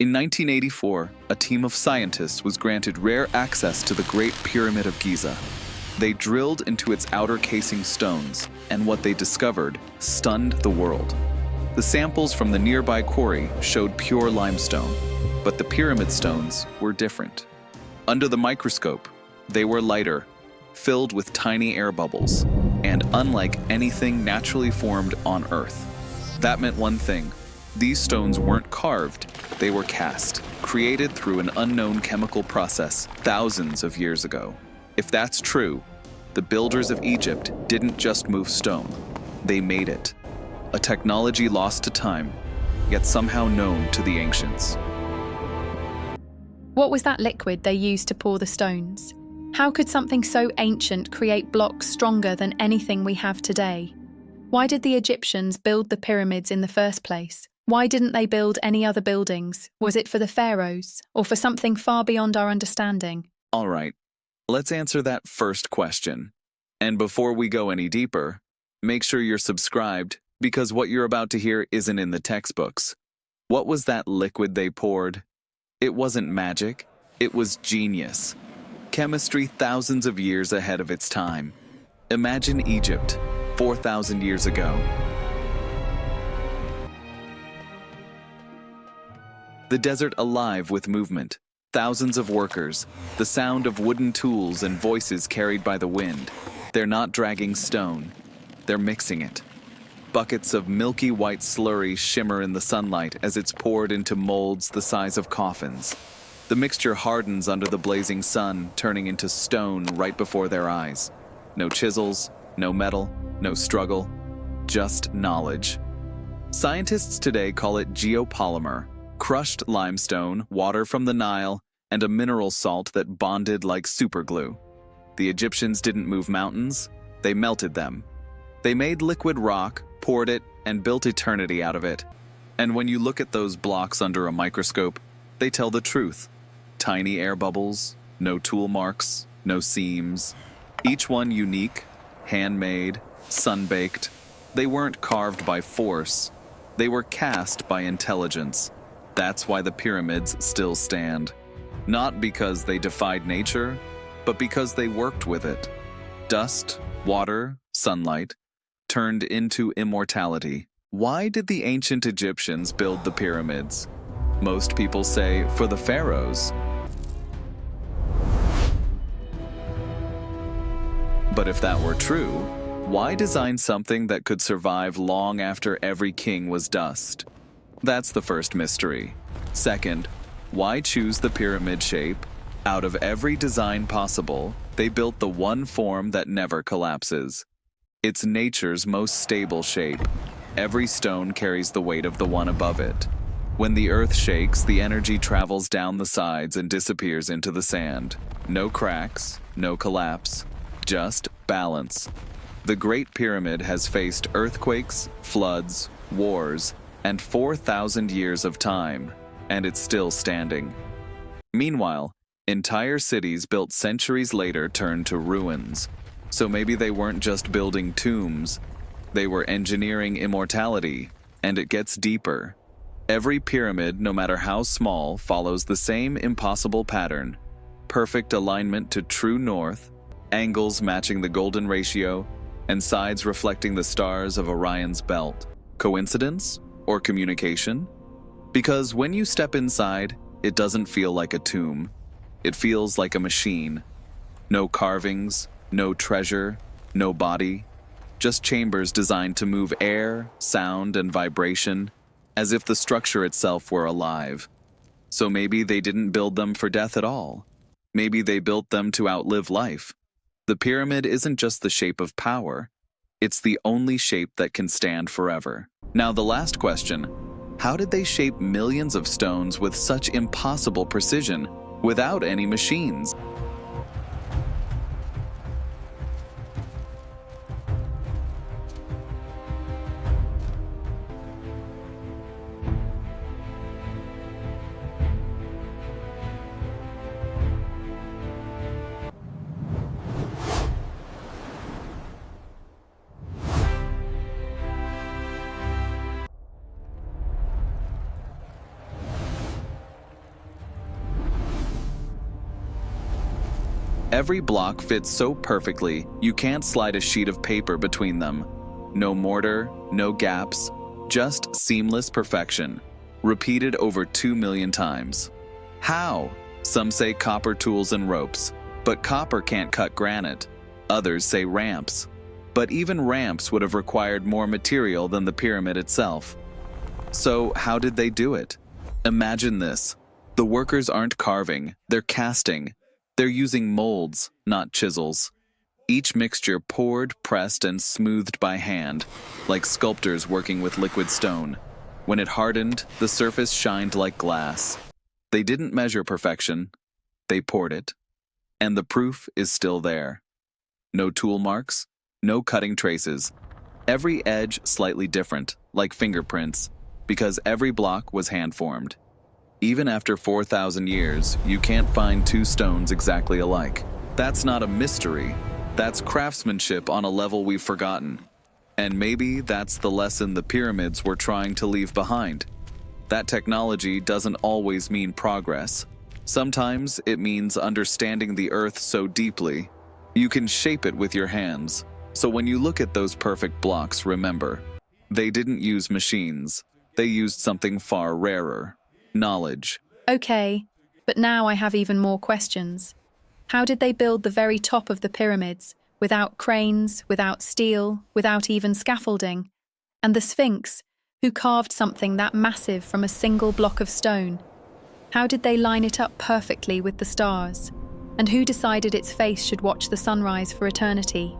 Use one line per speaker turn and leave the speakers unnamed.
In 1984, a team of scientists was granted rare access to the Great Pyramid of Giza. They drilled into its outer casing stones, and what they discovered stunned the world. The samples from the nearby quarry showed pure limestone, but the pyramid stones were different. Under the microscope, they were lighter, filled with tiny air bubbles, and unlike anything naturally formed on Earth. That meant one thing: these stones weren't carved, they were cast, created through an unknown chemical process thousands of years ago. If that's true, the builders of Egypt didn't just move stone, they made it. A technology lost to time, yet somehow known to the ancients.
What was that liquid they used to pour the stones? How could something so ancient create blocks stronger than anything we have today? Why did the Egyptians build the pyramids in the first place? Why didn't they build any other buildings? Was it for the pharaohs, or for something far beyond our understanding?
All right, let's answer that first question. And before we go any deeper, make sure you're subscribed, because what you're about to hear isn't in the textbooks. What was that liquid they poured? It wasn't magic, it was genius. Chemistry thousands of years ahead of its time. Imagine Egypt, 4,000 years ago. The desert alive with movement, thousands of workers, the sound of wooden tools and voices carried by the wind. They're not dragging stone, they're mixing it. Buckets of milky white slurry shimmer in the sunlight as it's poured into molds the size of coffins. The mixture hardens under the blazing sun, turning into stone right before their eyes. No chisels, no metal, no struggle, just knowledge. Scientists today call it geopolymer, crushed limestone, water from the Nile, and a mineral salt that bonded like superglue. The Egyptians didn't move mountains, they melted them. They made liquid rock, poured it, and built eternity out of it. And when you look at those blocks under a microscope, they tell the truth. Tiny air bubbles, no tool marks, no seams. Each one unique, handmade, sun-baked. They weren't carved by force. They were cast by intelligence. That's why the pyramids still stand. Not because they defied nature, but because they worked with it. Dust, water, sunlight, turned into immortality. Why did the ancient Egyptians build the pyramids? Most people say for the pharaohs. But if that were true, why design something that could survive long after every king was dust? That's the first mystery. Second, why choose the pyramid shape? Out of every design possible, they built the one form that never collapses. It's nature's most stable shape. Every stone carries the weight of the one above it. When the earth shakes, the energy travels down the sides and disappears into the sand. No cracks, no collapse, just balance. The Great Pyramid has faced earthquakes, floods, wars, and 4,000 years of time, and it's still standing. Meanwhile, entire cities built centuries later turned to ruins. So maybe they weren't just building tombs, they were engineering immortality, and it gets deeper. Every pyramid, no matter how small, follows the same impossible pattern. Perfect alignment to true north, angles matching the golden ratio, and sides reflecting the stars of Orion's belt. Coincidence? Or communication? Because when you step inside, it doesn't feel like a tomb. It feels like a machine. No carvings, no treasure, no body. Just chambers designed to move air, sound, and vibration, as if the structure itself were alive. So maybe they didn't build them for death at all. Maybe they built them to outlive life. The pyramid isn't just the shape of power. It's the only shape that can stand forever. Now the last question, how did they shape millions of stones with such impossible precision, without any machines? Every block fits so perfectly, you can't slide a sheet of paper between them. No mortar, no gaps, just seamless perfection, repeated over 2 million times. How? Some say copper tools and ropes, but copper can't cut granite. Others say ramps, but even ramps would have required more material than the pyramid itself. So how did they do it? Imagine this. The workers aren't carving, they're casting. They're using molds, not chisels. Each mixture poured, pressed, and smoothed by hand, like sculptors working with liquid stone. When it hardened, the surface shined like glass. They didn't measure perfection, they poured it. And the proof is still there. No tool marks, no cutting traces. Every edge slightly different, like fingerprints, because every block was hand-formed. Even after 4,000 years, you can't find two stones exactly alike. That's not a mystery. That's craftsmanship on a level we've forgotten. And maybe that's the lesson the pyramids were trying to leave behind. That technology doesn't always mean progress. Sometimes it means understanding the earth so deeply, you can shape it with your hands. So when you look at those perfect blocks, remember, they didn't use machines. They used something far rarer. Knowledge.
Okay, but now I have even more questions. How did they build the very top of the pyramids, without cranes, without steel, without even scaffolding? And the Sphinx, who carved something that massive from a single block of stone? How did they line it up perfectly with the stars? And who decided its face should watch the sunrise for eternity?